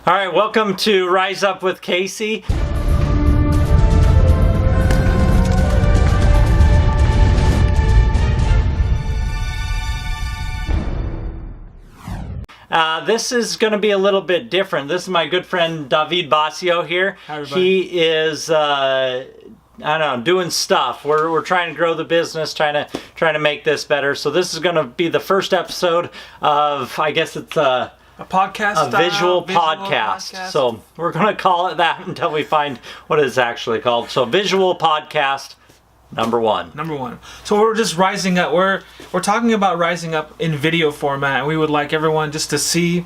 All right, welcome to Rise Up with Kacey. This is going to be a little bit different. This is my good friend David Basio here. Hi, everybody. He is, I don't know, doing stuff. We're trying to grow the business, trying to make this better. So this is going to be the first episode of, I guess it's a podcast, a visual podcast. So we're going to call it that until we find what it's actually called. So visual podcast. Number one. So we're just rising up. We're talking about rising up in video format, and we would like everyone just to see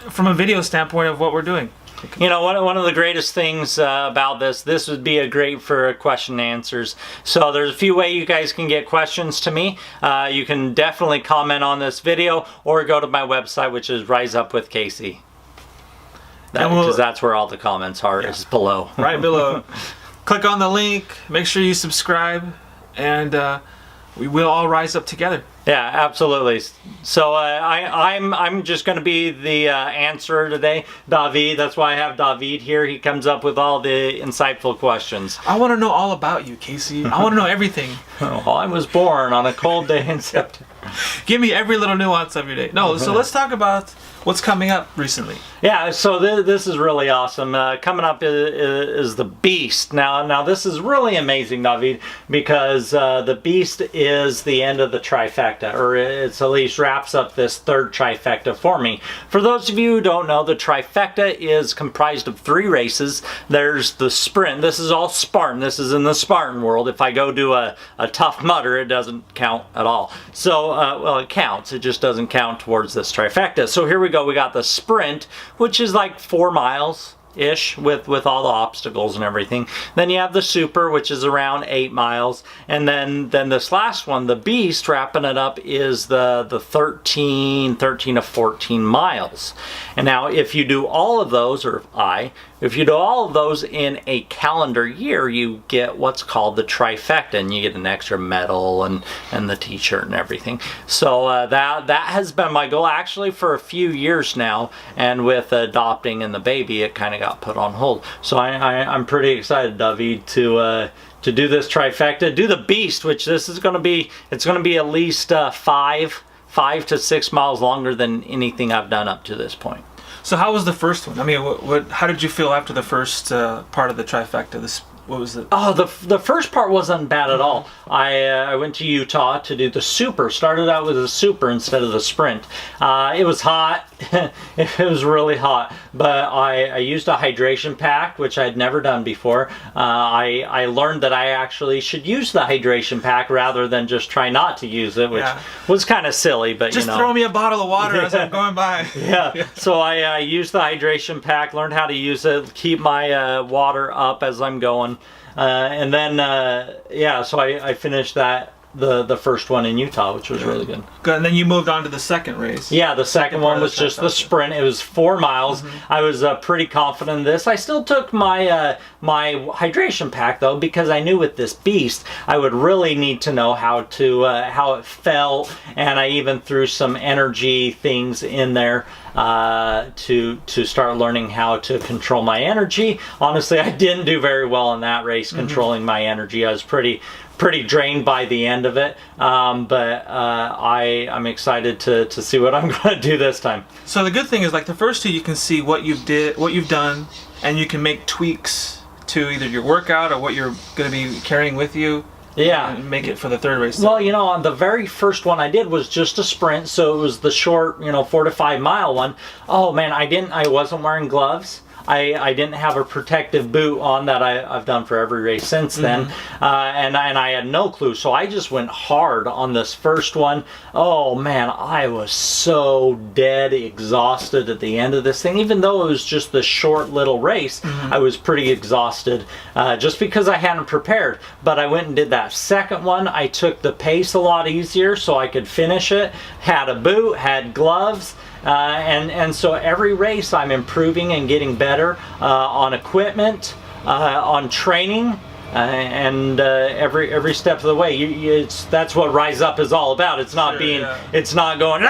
from a video standpoint of what we're doing. You know, one of the greatest things about this would be a great for question and answers. So there's a few ways you guys can get questions to me. You can definitely comment on this video or go to my website, which is Rise Up with Kacey. Because that's where all the comments are, is below. Right below. Click on the link, make sure you subscribe, and we will all rise up together. Yeah, absolutely. So I'm just going to be the answerer today, David. That's why I have David here. He comes up with all the insightful questions. I want to know all about you, Kacey. I want to know everything. Well, I was born on a cold day in September. Give me every little nuance of your day. No, so let's talk about what's coming up recently. Yeah, so this is really awesome. Coming up is the Beast. Now this is really amazing, David, because the Beast is the end of the trifecta, or it's at least wraps up this third trifecta for me. For those of you who don't know, the trifecta is comprised of 3 races. There's the sprint. This is all Spartan. This is in the Spartan world. If I go do a tough mudder, it doesn't count at all. So, well, it counts. It just doesn't count towards this trifecta. So here we go. We got the sprint, which is like 4 miles-ish with all the obstacles and everything. Then you have the super, which is around 8 miles. And then this last one, the Beast, wrapping it up, is the 13 to 14 miles. And now if you do all of those, if you do all of those in a calendar year, you get what's called the trifecta, and you get an extra medal and the t-shirt and everything. So that has been my goal actually for a few years now, and with adopting and the baby, it kind of got put on hold. So I'm pretty excited, David, to do this trifecta, do the Beast, which this is going to be. It's going to be at least 5 to 6 miles longer than anything I've done up to this point. So how was the first one? I mean, how did you feel after the first part of the trifecta? What was it? Oh, the first part wasn't bad at all. I went to Utah to do the super. Started out with the super instead of the sprint. It was hot. It was really hot. But I used a hydration pack, which I'd never done before. I learned that I actually should use the hydration pack rather than just try not to use it, which was kind of silly. But just throw me a bottle of water as I'm going by. Yeah. So I used the hydration pack, learned how to use it, keep my water up as I'm going. And then, so I finished the first one in Utah, which was really good. Good. And then you moved on to the second race. Yeah, the second one was just the sprint. It was 4 miles. I was pretty confident in this. I still took my my hydration pack though, because I knew with this Beast I would really need to know how it felt, and I even threw some energy things in there to start learning how to control my energy. Honestly, I didn't do very well in that race controlling my energy. I was pretty drained by the end of it, but I'm excited to see what I'm going to do this time. So the good thing is, like the first 2, you can see what you've done, and you can make tweaks to either your workout or what you're going to be carrying with you. Yeah, and make it for the third race. Well, you know, on the very first one I did was just a sprint, so it was the short, 4 to 5 mile one. Oh man, I wasn't wearing gloves. I didn't have a protective boot on that I've done for every race since then, and I had no clue, so I just went hard on this first one. Oh man, I was so dead exhausted at the end of this thing. Even though it was just this short little race, I was pretty exhausted just because I hadn't prepared. But I went and did that second one. I took the pace a lot easier so I could finish it. Had a boot, had gloves. And so every race I'm improving and getting better on equipment, on training, and every step of the way. That's what Rise Up is all about. It's not it's not going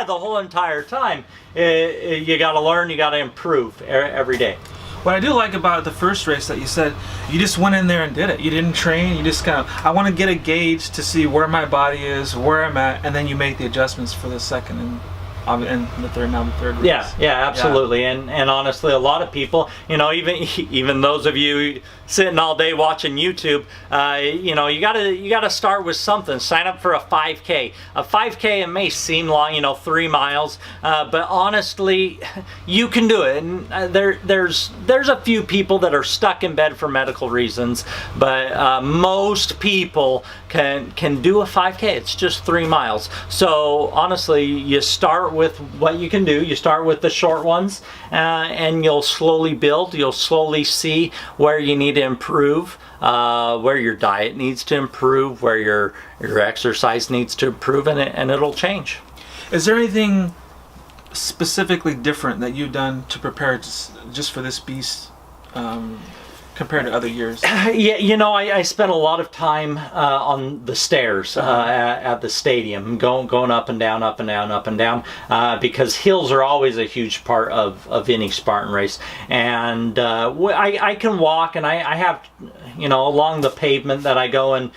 the whole entire time. You got to learn, you got to improve every day. What I do like about the first race that you said, you just went in there and did it. You didn't train. You just kind of, I want to get a gauge to see where my body is, where I'm at, and then you make the adjustments for the second and the third race. Yeah, absolutely. Yeah. And honestly, a lot of people, even those of you sitting all day watching YouTube, you gotta start with something. Sign up for a 5K. A 5K, it may seem long, 3 miles, but honestly, you can do it. And there's a few people that are stuck in bed for medical reasons, but most people can do a 5K. It's just 3 miles. So honestly, you start with what you can do. You start with the short ones, and you'll slowly build. You'll slowly see where you need to improve, where your diet needs to improve, where your exercise needs to improve, and it'll change. Is there anything specifically different that you've done to prepare just for this beast compared to other years? Yeah, I spent a lot of time on the stairs at the stadium, going up and down, up and down, up and down, because hills are always a huge part of any Spartan race. And I can walk, and I have, along the pavement that I go and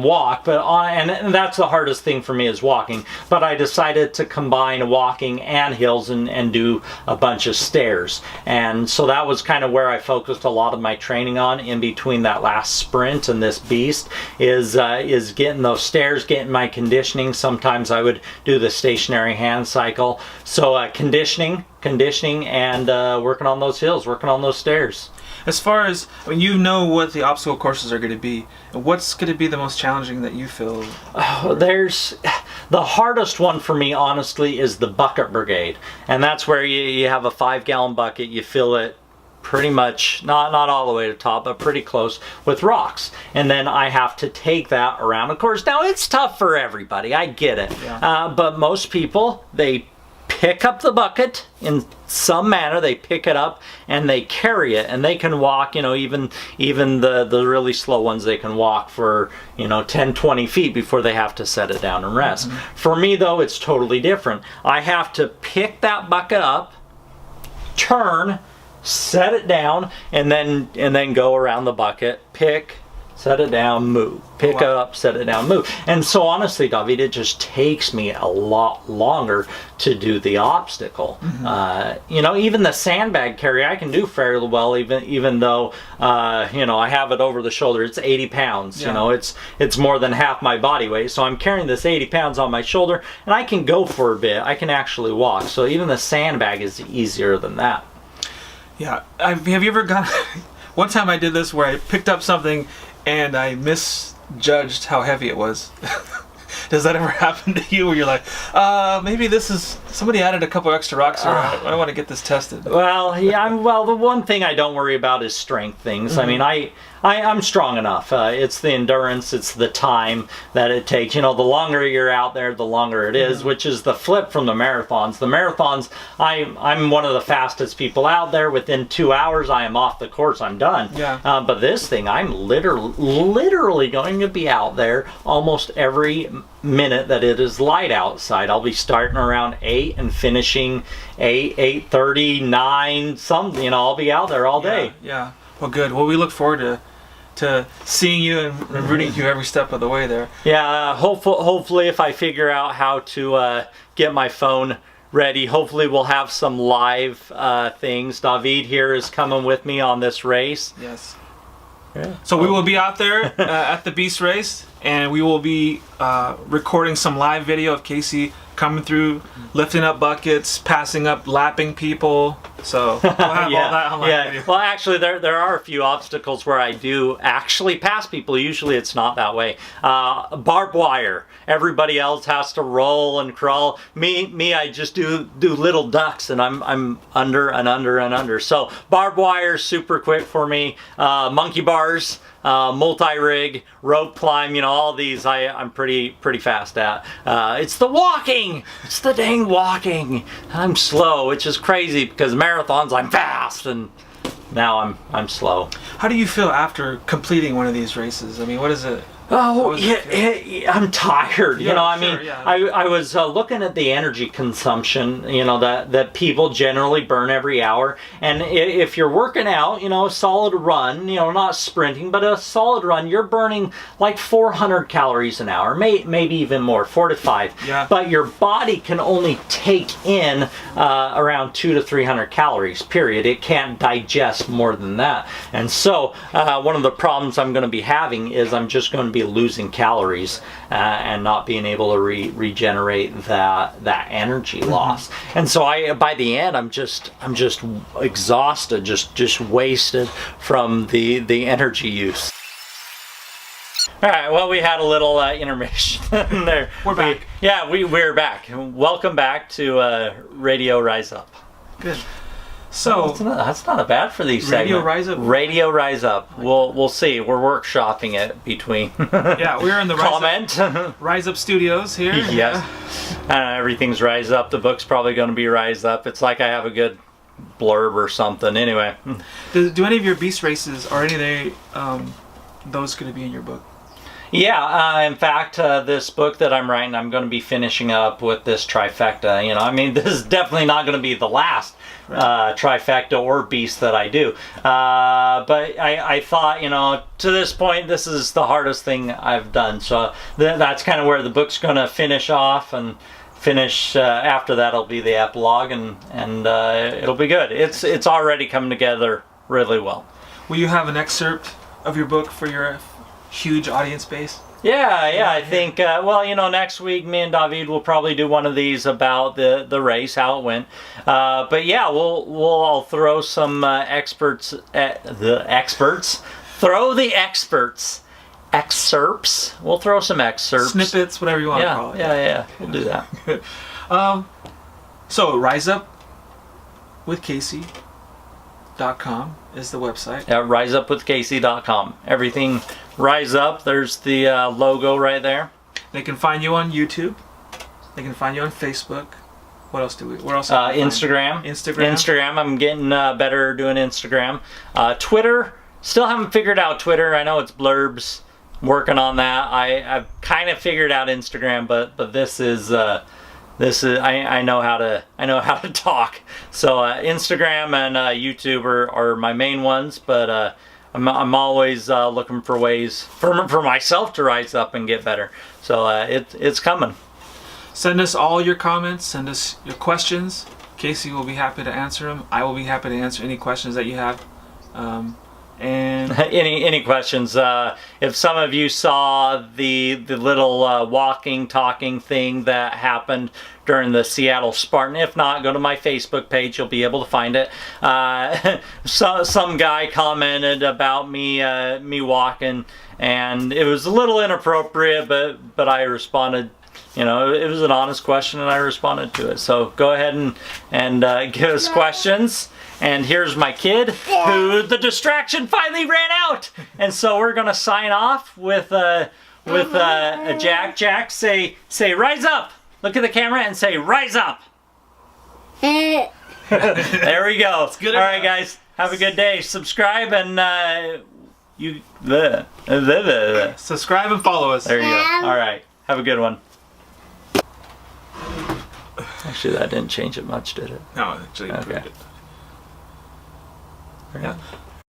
walk, but and that's the hardest thing for me is walking. But I decided to combine walking and hills and do a bunch of stairs. And so that was kind of where I focused a lot of my training on in between that last sprint and this beast is getting those stairs, getting my conditioning. Sometimes I would do the stationary hand cycle. So conditioning and working on those hills, working on those stairs. As far as, you know what the obstacle courses are going to be. What's going to be the most challenging that you feel? There's the hardest one for me, honestly, is the bucket brigade. And that's where you have a 5-gallon bucket, you fill it pretty much, not all the way to the top, but pretty close, with rocks. And then I have to take that around. Of course, now it's tough for everybody. I get it. Yeah. But most people, they pick up the bucket in some manner. They pick it up and they carry it, and they can walk, even the really slow ones, they can walk for 10-20 feet before they have to set it down and rest. Mm-hmm. For me though, it's totally different. I have to pick that bucket up, turn, set it down, and then go around the bucket, pick, set it down, move, pick it up, set it down, move. And so honestly, David, it just takes me a lot longer to do the obstacle. Mm-hmm. Even the sandbag carry I can do fairly well, even though I have it over the shoulder. It's 80 pounds. Yeah. It's more than half my body weight. So I'm carrying this 80 pounds on my shoulder, and I can go for a bit. I can actually walk. So even the sandbag is easier than that. Yeah. Have you ever gone? One time I did this where I picked up something and I misjudged how heavy it was. Does that ever happen to you where you're like, maybe this is, somebody added a couple extra rocks, or I want to get this tested? Well, yeah, the one thing I don't worry about is strength things. Mm-hmm. I mean, I'm strong enough. It's the endurance, it's the time that it takes. The longer you're out there, the longer it is, which is the flip from the marathons. The marathons, I'm one of the fastest people out there. Within 2 hours, I am off the course. I'm done. Yeah. But this thing, I'm literally going to be out there almost every minute that it is light outside. I'll be starting around 8 and finishing 8:30, 9, something. I'll be out there all day. Yeah. Well, good. Well, we look forward to seeing you and rooting you every step of the way there. Yeah, hopefully if I figure out how to get my phone ready, hopefully we'll have some live things. David here is coming with me on this race. Yes. Yeah. So we will be out there at the Beast Race, and we will be recording some live video of Kacey coming through, lifting up buckets, passing up, lapping people. So we'll have all that on live video. Well, actually, there are a few obstacles where I do actually pass people. Usually it's not that way. Barbed wire. Everybody else has to roll and crawl. Me, I just do little ducks, and I'm under and under and under. So barbed wire, super quick for me. Monkey bars. Multi-rig, rope climb, all these I'm pretty fast at. It's the walking! It's the dang walking! I'm slow, which is crazy because marathons I'm fast, and now I'm slow. How do you feel after completing one of these races? I mean, what is it? Oh, was it yeah, I'm tired. Yeah, You know, I sure, mean, yeah. I was looking at the energy consumption, you know, that people generally burn every hour. And if you're working out, you know, a solid run, you know, not sprinting, but a solid run, you're burning like 400 calories an hour, maybe even more, 4 to 5. Yeah. But your body can only take in around 200 to 300 calories, period. It can't digest more than that. And so one of the problems I'm going to be having is I'm just going to be losing calories and not being able to regenerate that energy loss. And so by the end I'm just exhausted, just wasted from the energy use. All right, well, we had a little intermission there. We're back. We're back. Welcome back to Radio Rise Up. Good. So That's not bad for these Radio segments. Rise Up. Radio Rise Up. We'll see. We're workshopping it between. yeah, we're in the Comment. Rise Up Studios here. Yes. Everything's Rise Up. The book's probably going to be Rise Up. It's like I have a good blurb or something. Anyway. Do any of your beast races, or any of those going to be in your book? Yeah, in fact, this book that I'm writing, I'm going to be finishing up with this trifecta. You know, I mean, this is definitely not going to be the last trifecta or beast that I do. But I thought, you know, to this point, this is the hardest thing I've done. So that's kind of where the book's going to finish off, and after that will be the epilogue, and it'll be good. It's already coming together really well. Will you have an excerpt of your book for your huge audience base? Yeah, I think, well, you know, next week me and David will probably do one of these about the race, how it went. But yeah, we'll all throw some excerpts, we'll throw some excerpts. Snippets, whatever you want to call it. Yeah, we'll do that. So, Rise Up with Kacey.com is the website. Yeah, riseupwithkacey.com. Everything Rise Up. There's the logo right there. They can find you on YouTube. They can find you on Facebook. What else do we? Where else? Instagram. Instagram. I'm getting better doing Instagram. Twitter. Still haven't figured out Twitter. I know it's blurbs. Working on that. I've kind of figured out Instagram, but this is I know how to talk. So Instagram and YouTube are my main ones, but I'm always looking for ways for myself to rise up and get better. So it's coming. Send us all your comments. Send us your questions. Kacey will be happy to answer them. I will be happy to answer any questions that you have. And any questions? If some of you saw the little walking, talking thing that happened during the Seattle Spartan, if not, go to my Facebook page. You'll be able to find it. Some guy commented about me walking, and it was a little inappropriate, but I responded. You know, it was an honest question, and I responded to it. So go ahead and give us questions. And here's my kid, who the distraction finally ran out. And so we're gonna sign off with a Jack. Jack, say rise up. Look at the camera and say rise up. There we go. All right, guys, have a good day. Subscribe and subscribe and follow us. There you go. All right, have a good one. Actually, that didn't change it much, did it? No, actually, Okay. yeah.